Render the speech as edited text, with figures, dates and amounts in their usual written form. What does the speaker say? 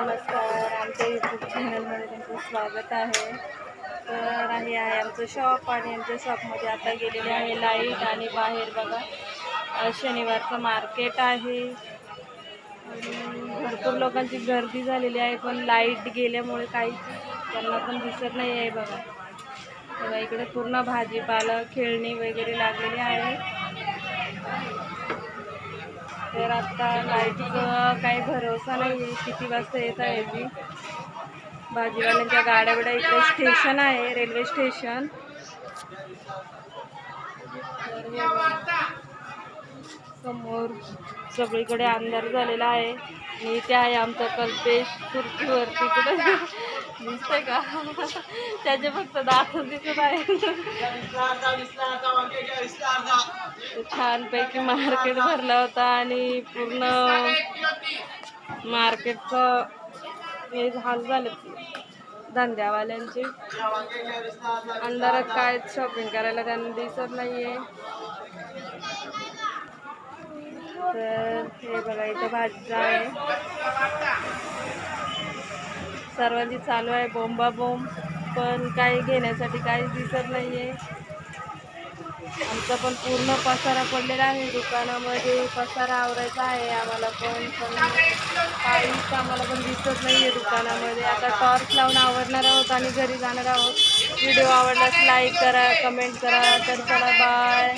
नमस्कार, आमच्या यूट्यूब चॅनलमध्ये तुमचं स्वागत आहे. तर हे आहे आमचं शॉप आणि आमच्या शॉपमध्ये आता गेलेली आहे लाईट. आणि बाहेर बघा शनिवारचं मार्केट आहे आणि भरपूर लोकांची गर्दी झालेली आहे, पण लाईट गेल्यामुळे काहीच त्यांना पण दिसत नाही आहे. बघा तेव्हा इकडे पूर्ण भाजीपाला खेळणी वगैरे लागलेली आहे. तर आता लाईटचं काही भरोसा नाही आहे, किती वाजता येत आहे ती. भाजीवाल्यांच्या गाड्या बिड्या इकडे स्टेशन आहे, रेल्वे स्टेशन. समोर सगळीकडे अंधार झालेला आहे आणि इथे आहे आमचा कल्पेश खुर्चीवरती. कुठे दिसतंय का? त्याचे फक्त दात दिसत आहे. छानपैकी मार्केट भरला होता आणि पूर्ण मार्केटचं हे हाल झाले धंद्यावाल्यांचे. अंधारात काय शॉपिंग करायला त्यांना दिसत नाहीये. तर हे बघा इथं भाजीचा आहे, सर्वांची चालू आहे बोंबाबोंब, पण काही घेण्यासाठी काही दिसत नाहीये. आमचा पण पूर्ण पसारा पडलेला आहे दुकानामध्ये. पसारा आवरायचा आहे आम्हाला पण काहीच आम्हाला पण दिसत नाही आहे दुकानामध्ये. आता टॉर्च लावून आवरणार आहोत आणि घरी जाणार आहोत. व्हिडिओ आवडल्यास लाईक करा, कमेंट करा. तर चला बाय.